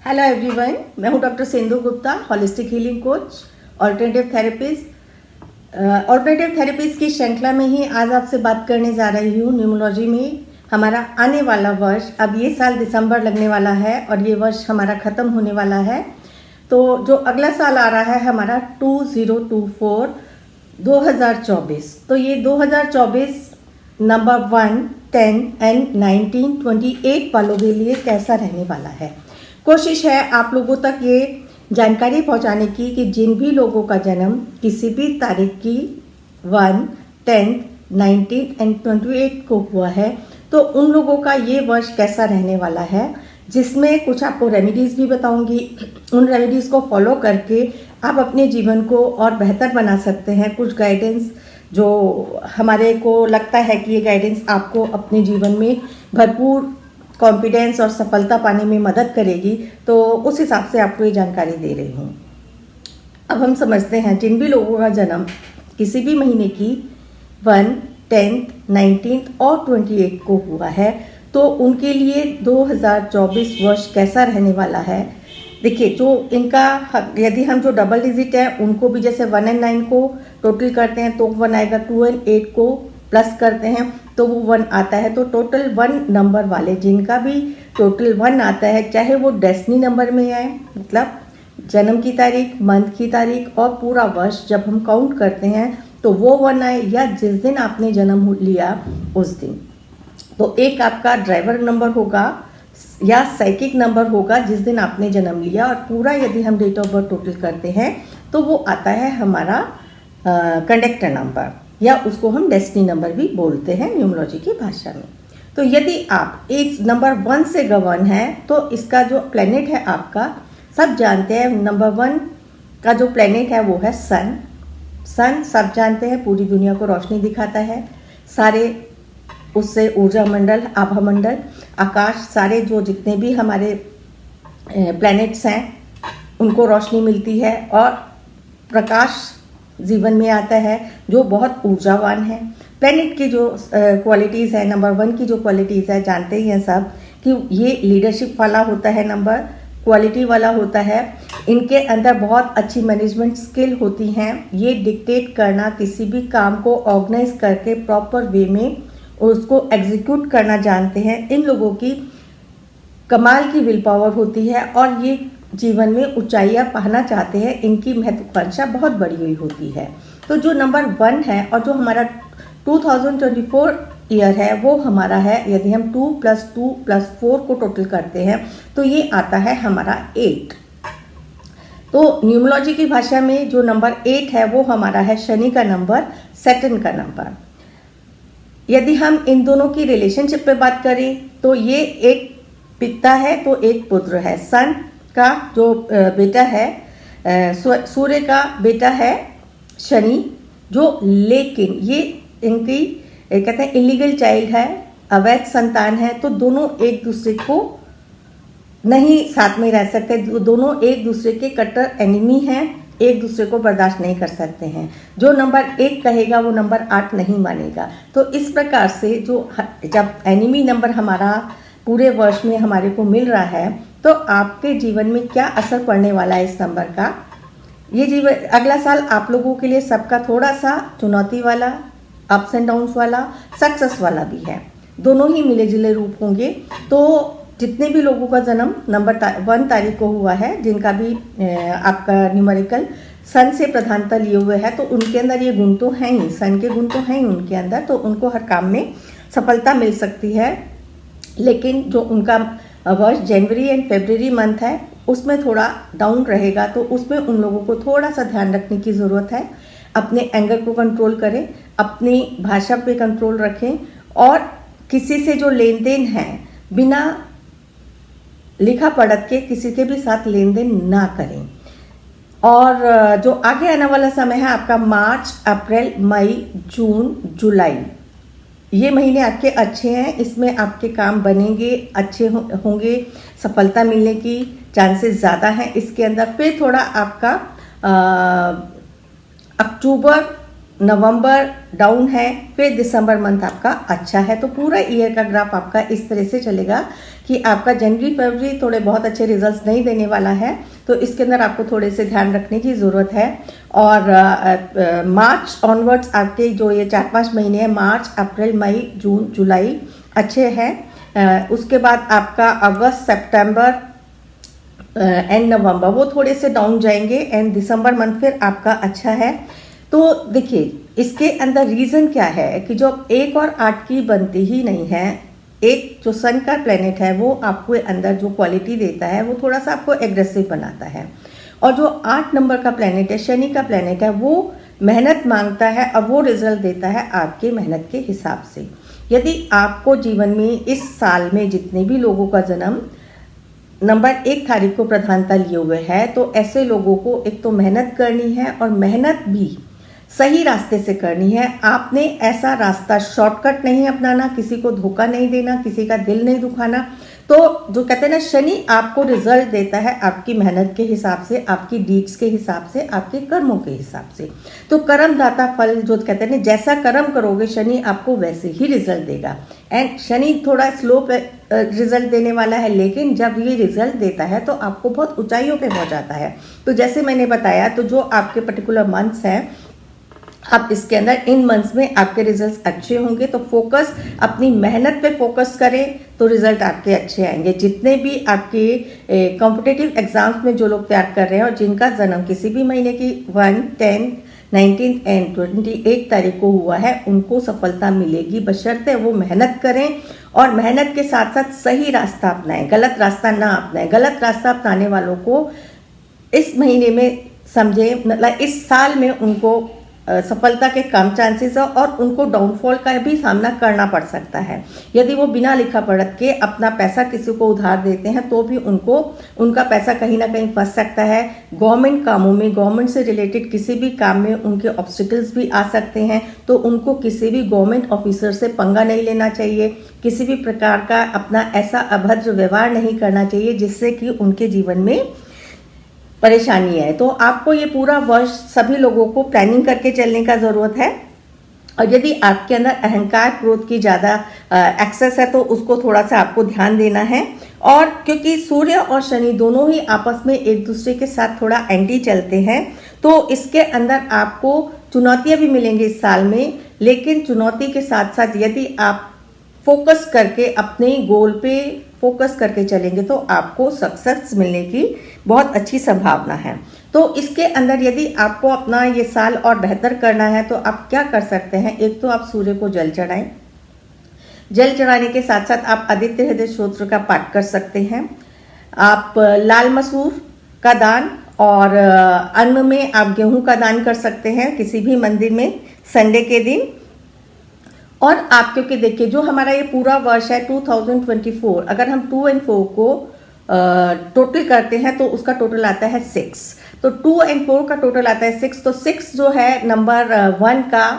Hello everyone, मैं हूं doctor Sindhu Gupta, holistic healing coach, alternative therapist. Alternative therapist की श्रृंखला में ही आज आपसे बात करने जा रही हूं। न्यूमरोलॉजी में हमारा आने वाला वर्ष, अब ये साल दिसंबर लगने वाला है और ये वर्ष हमारा ख़त्म होने वाला है। तो जो अगला साल आ रहा है हमारा 2024 2024, तो ये 2024 नंबर 1, 10 एंड 19, 28 वालों के लिए कैसा रहने वाला है। कोशिश है आप लोगों तक ये जानकारी पहुंचाने की कि जिन भी लोगों का जन्म किसी भी तारीख की 1, 10, 19 एंड 28 को हुआ है, तो उन लोगों का ये वर्ष कैसा रहने वाला है, जिसमें कुछ आपको रेमेडीज़ भी बताऊंगी। उन रेमेडीज़ को फॉलो करके आप अपने जीवन को और बेहतर बना सकते हैं। कुछ गाइडेंस जो हमारे को लगता है कि ये गाइडेंस आपको अपने जीवन में भरपूर कॉन्फिडेंस और सफलता पाने में मदद करेगी, तो उस हिसाब से आपको ये जानकारी दे रही हूँ। अब हम समझते हैं जिन भी लोगों का जन्म किसी भी महीने की 1, 10, 19 और 28 को हुआ है, तो उनके लिए 2024 वर्ष कैसा रहने वाला है। देखिए, जो इनका यदि हम जो डबल डिजिट है उनको भी जैसे 1 एंड 9 को टोटल करते हैं तो 1 आएगा, 2 एंड 8 को प्लस करते हैं तो वो 1 आता है। तो टोटल 1 नंबर वाले जिनका भी टोटल 1 आता है, चाहे वो डेस्टिनी नंबर में आए, मतलब जन्म की तारीख, मंथ की तारीख और पूरा वर्ष जब हम काउंट करते हैं तो वो 1 आए, या जिस दिन आपने जन्म लिया उस दिन। तो एक आपका ड्राइवर नंबर होगा या साइकिक नंबर होगा जिस दिन आपने जन्म लिया, और पूरा यदि हम डेट ऑफ बर्थ टोटल करते हैं तो वो आता है हमारा कंडक्टर नंबर, या उसको हम डेस्टिनी नंबर भी बोलते हैं न्यूमरोलॉजी की भाषा में। तो यदि आप एक नंबर 1 से गवर्न है तो इसका जो प्लेनेट है आपका, सब जानते हैं नंबर 1 का जो प्लेनेट है वो है सन। सन सब जानते हैं पूरी दुनिया को रोशनी दिखाता है, सारे उससे ऊर्जा मंडल, आभा मंडल, आकाश, सारे जो जितने भी हमारे प्लैनेट्स हैं उनको रोशनी मिलती है, और प्रकाश जीवन में आता है जो बहुत ऊर्जावान है। प्लैनेट की जो क्वालिटीज़ है, नंबर 1 की जो क्वालिटीज़ है, जानते ही हैं सब कि ये लीडरशिप वाला होता है, नंबर क्वालिटी वाला होता है। इनके अंदर बहुत अच्छी मैनेजमेंट स्किल होती हैं। ये डिक्टेट करना, किसी भी काम को ऑर्गेनाइज करके प्रॉपर वे में उसको एग्जीक्यूट करना जानते हैं। इन लोगों की कमाल की विल पावर होती है और ये जीवन में ऊंचाइयां पाना चाहते हैं। इनकी महत्वाकांक्षा बहुत बड़ी हुई होती है। तो जो नंबर 1 है और जो हमारा 2024 ईयर है वो हमारा है, यदि हम 2 + 2 + 4 को टोटल करते हैं तो ये आता है हमारा 8। तो न्यूमरोलॉजी की भाषा में जो नंबर 8 है वो हमारा है शनि का नंबर, सैटर्न का नंबर। यदि हम इन दोनों की रिलेशनशिप पे बात करें तो ये एक पिता है तो एक पुत्र है। सन का जो बेटा है, सूर्य का बेटा है शनि, जो लेकिन ये इनकी कहते हैं इलीगल चाइल्ड है, अवैध संतान है। तो दोनों एक दूसरे को नहीं साथ में रह सकते, दोनों एक दूसरे के कट्टर एनिमी हैं, एक दूसरे को बर्दाश्त नहीं कर सकते हैं। जो नंबर 1 कहेगा वो नंबर 8 नहीं मानेगा। तो इस प्रकार से जो जब एनिमी नंबर हमारा पूरे वर्ष में हमारे को मिल रहा है तो आपके जीवन में क्या असर पड़ने वाला है इस नंबर का। ये जीवन अगला साल आप लोगों के लिए सबका थोड़ा सा चुनौती वाला, अप्स एंड डाउन्स वाला, सक्सेस वाला भी है, दोनों ही मिले जुले रूप होंगे। तो जितने भी लोगों का जन्म नंबर 1 तारीख को हुआ है, जिनका भी आपका न्यूमेरिकल सन से प्रधानता लिए हुए है, तो उनके अंदर ये गुण तो हैं ही, सन के गुण तो हैं ही उनके अंदर, तो उनको हर काम में सफलता मिल सकती है। लेकिन जो उनका वर्ष जनवरी एंड फरवरी मंथ है उसमें थोड़ा डाउन रहेगा, तो उसमें उन लोगों को थोड़ा सा ध्यान रखने की ज़रूरत है। अपने एंगर को कंट्रोल करें, अपनी भाषा पे कंट्रोल रखें, और किसी से जो लेन देन है बिना लिखा पढ़त के किसी के भी साथ लेन देन ना करें। और जो आगे आने वाला समय है आपका मार्च, अप्रैल, मई, जून, जुलाई, ये महीने आपके अच्छे हैं। इसमें आपके काम बनेंगे, अच्छे होंगे, सफलता मिलने की चांसेस ज़्यादा हैं इसके अंदर। फिर थोड़ा आपका अक्टूबर नवंबर डाउन है, फिर दिसंबर मंथ आपका अच्छा है। तो पूरा ईयर का ग्राफ आपका इस तरह से चलेगा कि आपका जनवरी फरवरी थोड़े बहुत अच्छे रिजल्ट्स नहीं देने वाला है, तो इसके अंदर आपको थोड़े से ध्यान रखने की ज़रूरत है। और मार्च ऑनवर्ड्स आपके जो ये 4-5 महीने हैं, मार्च अप्रैल मई जून जुलाई अच्छे हैं। उसके बाद आपका अगस्त सितंबर एंड नवंबर वो थोड़े से डाउन जाएंगे, एंड दिसंबर मंथ फिर आपका अच्छा है। तो देखिए इसके अंदर रीज़न क्या है कि जो 1 और 8 की बनती ही नहीं है। एक जो सन का प्लेनेट है वो आपको अंदर जो क्वालिटी देता है वो थोड़ा सा आपको एग्रेसिव बनाता है, और जो 8 नंबर का प्लेनेट है, शनि का प्लेनेट है, वो मेहनत मांगता है और वो रिजल्ट देता है आपके मेहनत के हिसाब से। यदि आपको जीवन में इस साल में जितने भी लोगों का जन्म नंबर 1 तारीख को प्रधानता लिए हुए है, तो ऐसे लोगों को एक तो मेहनत करनी है, और मेहनत भी सही रास्ते से करनी है। आपने ऐसा रास्ता शॉर्टकट नहीं अपनाना, किसी को धोखा नहीं देना, किसी का दिल नहीं दुखाना। तो जो कहते हैं ना, शनि आपको रिजल्ट देता है आपकी मेहनत के हिसाब से, आपकी डीड्स के हिसाब से, आपके कर्मों के हिसाब से। तो कर्मदाता फल जो कहते हैं ना, जैसा कर्म करोगे शनि आपको वैसे ही रिजल्ट देगा। एंड शनि थोड़ा स्लो रिजल्ट देने वाला है, लेकिन जब ये रिजल्ट देता है तो आपको बहुत ऊंचाइयों पे पहुंचाता है। तो जैसे मैंने बताया, तो जो आपके पर्टिकुलर मंथ्स हैं, आप इसके अंदर इन मंथ्स में आपके रिजल्ट्स अच्छे होंगे। तो फोकस अपनी मेहनत पे फोकस करें तो रिजल्ट आपके अच्छे आएंगे। जितने भी आपके कॉम्पिटिटिव एग्जाम्स में जो लोग तैयार कर रहे हैं और जिनका जन्म किसी भी महीने की 1, 10, 19 एंड 28 तारीख को हुआ है, उनको सफलता मिलेगी, बशर्ते वो मेहनत करें और मेहनत के साथ साथ सही रास्ता अपनाएं, गलत रास्ता ना अपनाएं। गलत रास्ता अपनाने वालों को इस महीने में समझे, मतलब इस साल में उनको सफलता के कम चांसेस है, और उनको डाउनफॉल का भी सामना करना पड़ सकता है। यदि वो बिना लिखा पढ़त के अपना पैसा किसी को उधार देते हैं तो भी उनको उनका पैसा कहीं ना कहीं फंस सकता है। गवर्नमेंट कामों में, गवर्नमेंट से रिलेटेड किसी भी काम में उनके ऑब्स्टिकल्स भी आ सकते हैं, तो उनको किसी भी गवर्नमेंट ऑफिसर से पंगा नहीं लेना चाहिए। किसी भी प्रकार का अपना ऐसा अभद्र व्यवहार नहीं करना चाहिए जिससे कि उनके जीवन में परेशानी है। तो आपको ये पूरा वर्ष सभी लोगों को प्लानिंग करके चलने का ज़रूरत है। और यदि आपके अंदर अहंकार क्रोध की ज़्यादा एक्सेस है तो उसको थोड़ा सा आपको ध्यान देना है। और क्योंकि सूर्य और शनि दोनों ही आपस में एक दूसरे के साथ थोड़ा एंटी चलते हैं, तो इसके अंदर आपको चुनौतियां भी मिलेंगी इस साल में। लेकिन चुनौती के साथ साथ यदि आप फोकस करके अपने गोल पे फोकस करके चलेंगे तो आपको सक्सेस मिलने की बहुत अच्छी संभावना है। तो इसके अंदर यदि आपको अपना ये साल और बेहतर करना है तो आप क्या कर सकते हैं? एक तो आप सूर्य को जल चढ़ाएं। जल चढ़ाने के साथ साथ आप आदित्य हृदय स्तोत्र का पाठ कर सकते हैं। आप लाल मसूर का दान और अन्न में आप गेहूं का दान कर सकते हैं किसी भी मंदिर में संडे के दिन। और आप क्योंकि देखिए जो हमारा ये पूरा वर्ष है 2024, अगर हम 2 और 4 को टोटल करते हैं तो उसका टोटल आता है 6। तो 2 और 4 का टोटल आता है 6। तो 6 जो है नंबर 1 का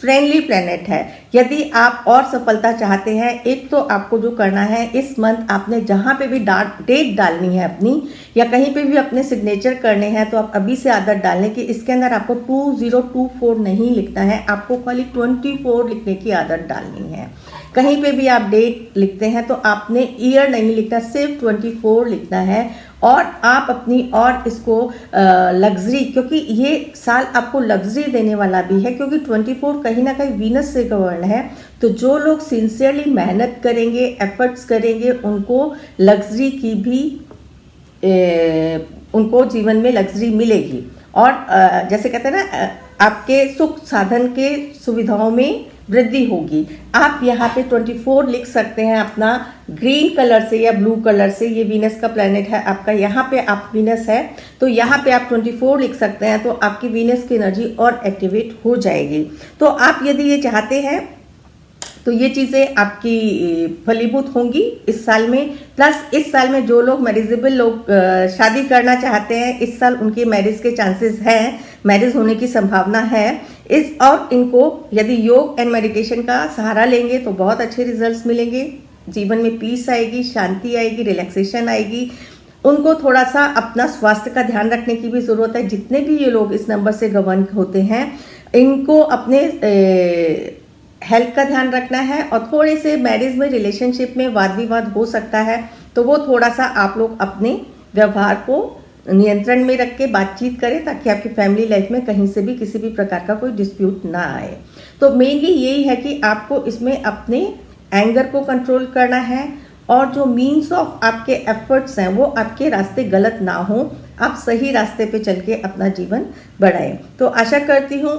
फ्रेंडली प्लेनेट है। यदि आप और सफलता चाहते हैं, एक तो आपको जो करना है इस मंथ आपने जहाँ पे भी डेट डालनी है अपनी, या कहीं पे भी अपने सिग्नेचर करने हैं, तो आप अभी से आदत डालने की इसके अंदर आपको 2024 नहीं लिखना है, आपको खाली 24 लिखने की आदत डालनी है। कहीं पे भी आप डेट लिखते हैं तो आपने ईयर नहीं लिखना, सिर्फ 24 लिखना है। और आप अपनी और इसको लग्जरी, क्योंकि ये साल आपको लग्जरी देने वाला भी है, क्योंकि 24 कहीं ना कहीं वीनस से गवर्न है। तो जो लोग सिंसियरली मेहनत करेंगे, एफर्ट्स करेंगे, उनको लग्जरी की भी उनको जीवन में लग्जरी मिलेगी। और जैसे कहते हैं ना, आपके सुख साधन के सुविधाओं में वृद्धि होगी। आप यहाँ पे 24 लिख सकते हैं अपना ग्रीन कलर से या ब्लू कलर से। ये वीनस का प्लैनेट है आपका, यहाँ पे आप वीनस है तो यहाँ पे आप 24 लिख सकते हैं, तो आपकी वीनस की एनर्जी और एक्टिवेट हो जाएगी। तो आप यदि ये चाहते हैं तो ये चीज़ें आपकी फलीभूत होंगी इस साल में। प्लस इस साल में जो लोग मैरिजेबल लोग शादी करना चाहते हैं, इस साल उनके मैरिज के चांसेस हैं, मैरिज होने की संभावना है। और इनको यदि योग एंड मेडिटेशन का सहारा लेंगे तो बहुत अच्छे रिजल्ट्स मिलेंगे। जीवन में पीस आएगी, शांति आएगी, रिलैक्सेशन आएगी। उनको थोड़ा सा अपना स्वास्थ्य का ध्यान रखने की भी ज़रूरत है। जितने भी ये लोग इस नंबर से गवर्न होते हैं, इनको अपने हेल्थ का ध्यान रखना है और थोड़े से मैरिज में रिलेशनशिप में वाद विवाद हो सकता है, तो वो थोड़ा सा आप लोग अपने व्यवहार को नियंत्रण में रख के बातचीत करें ताकि आपकी फैमिली लाइफ में कहीं से भी किसी भी प्रकार का कोई डिस्प्यूट ना आए। तो मेनली यही है कि आपको इसमें अपने एंगर को कंट्रोल करना है और जो मीन्स ऑफ आपके एफर्ट्स हैं वो आपके रास्ते गलत ना हो, आप सही रास्ते पे चल के अपना जीवन बढ़ाएं। तो आशा करती हूँ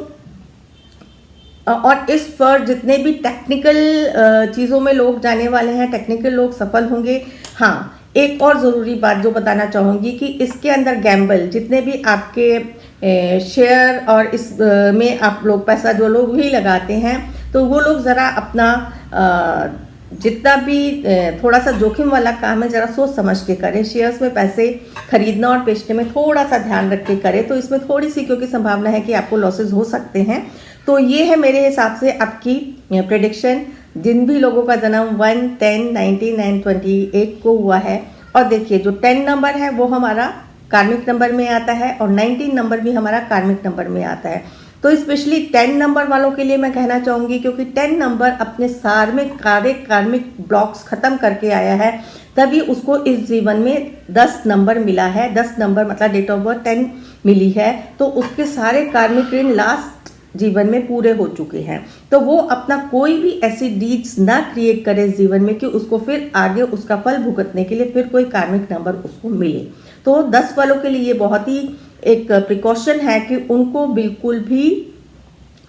और इस पर जितने भी टेक्निकल चीज़ों में लोग जाने वाले हैं, टेक्निकल लोग सफल होंगे। हाँ, एक और ज़रूरी बात जो बताना चाहूँगी कि इसके अंदर गैम्बल, जितने भी आपके शेयर और इस में आप लोग पैसा जो लोग भी लगाते हैं, तो वो लोग ज़रा अपना जितना भी थोड़ा सा जोखिम वाला काम है ज़रा सोच समझ के करें। शेयर्स में पैसे खरीदना और बेचने में थोड़ा सा ध्यान रख के करें, तो इसमें थोड़ी सी क्योंकि संभावना है कि आपको लॉसेस हो सकते हैं। तो ये है मेरे हिसाब से आपकी प्रेडिक्शन। जिन भी लोगों का जन्म 1, 10, 19 एंड 28 को हुआ है, और देखिए जो 10 नंबर है वो हमारा कार्मिक नंबर में आता है और 19 नंबर भी हमारा कार्मिक नंबर में आता है। तो स्पेशली 10 नंबर वालों के लिए मैं कहना चाहूँगी, क्योंकि 10 नंबर अपने सार में कार्मिक ब्लॉक्स खत्म करके आया है, तभी उसको इस जीवन में 10 नंबर मिला है। 10 नंबर मतलब डेट ऑफ बर्थ 10 मिली है, तो उसके सारे कार्मिक ऋण लास्ट जीवन में पूरे हो चुके हैं। तो वो अपना कोई भी ऐसी डीड्स ना क्रिएट करे जीवन में कि उसको फिर आगे उसका फल भुगतने के लिए फिर कोई कार्मिक नंबर उसको मिले। तो 10 वालों के लिए ये बहुत ही एक प्रिकॉशन है कि उनको बिल्कुल भी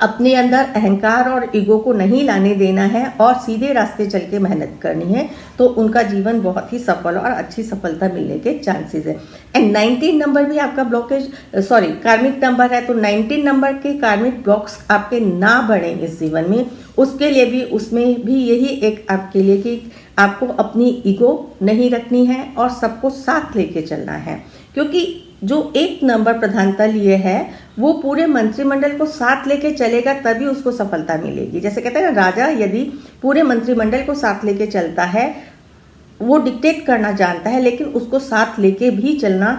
अपने अंदर अहंकार और ईगो को नहीं लाने देना है और सीधे रास्ते चल के मेहनत करनी है, तो उनका जीवन बहुत ही सफल और अच्छी सफलता मिलने के चांसेस है। एंड 19 नंबर भी आपका ब्लॉकेज कार्मिक नंबर है, तो 19 नंबर के कार्मिक ब्लॉक्स आपके ना बढ़े इस जीवन में, उसके लिए भी उसमें भी यही एक आपके लिए कि आपको अपनी ईगो नहीं रखनी है और सबको साथ लेके चलना है। क्योंकि जो 1 नंबर प्रधानता लिए है वो पूरे मंत्रिमंडल को साथ लेके चलेगा, तभी उसको सफलता मिलेगी। जैसे कहते हैं ना, राजा यदि पूरे मंत्रिमंडल को साथ लेके चलता है, वो डिक्टेट करना जानता है लेकिन उसको साथ लेके भी चलना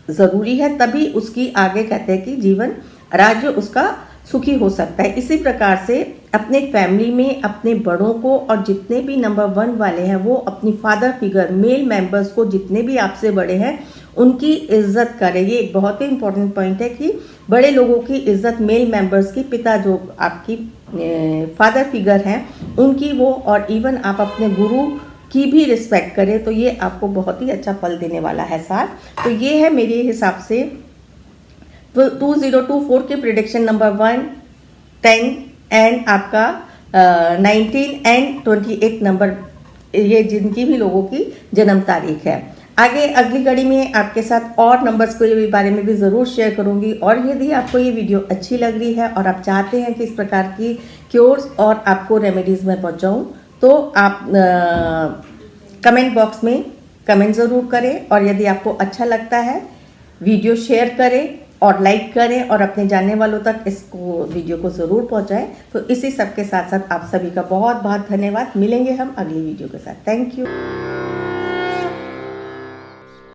जरूरी है, तभी उसकी आगे कहते हैं कि जीवन राज्य उसका सुखी हो सकता है। इसी प्रकार से अपने फैमिली में अपने बड़ों को और जितने भी नंबर 1 वाले हैं वो अपनी फादर फिगर, मेल मेंबर्स को, जितने भी आपसे बड़े हैं उनकी इज्जत करें। ये एक बहुत ही इंपॉर्टेंट पॉइंट है कि बड़े लोगों की इज्जत, मेल मेंबर्स की, पिता जो आपकी फादर फिगर हैं उनकी वो, और इवन आप अपने गुरु की भी रिस्पेक्ट करें, तो ये आपको बहुत ही अच्छा फल देने वाला है साथ। तो ये है मेरे हिसाब से 2024 की प्रिडिक्शन नंबर 1, 10 एंड आपका 19 एंड 28 नंबर, ये जिनकी भी लोगों की जन्म तारीख है। आगे अगली कड़ी में आपके साथ और नंबर्स के बारे में भी ज़रूर शेयर करूंगी। और यदि आपको ये वीडियो अच्छी लग रही है और आप चाहते हैं कि इस प्रकार की क्योर्स और आपको रेमेडीज़ में पहुंचाऊं, तो आप कमेंट बॉक्स में कमेंट ज़रूर करें। और यदि आपको अच्छा लगता है वीडियो शेयर करें और लाइक करें और अपने जानने वालों तक इसको वीडियो को ज़रूर पहुंचाएं। तो इसी सब के साथ साथ आप सभी का बहुत बहुत धन्यवाद। मिलेंगे हम अगली वीडियो के साथ। Thank you.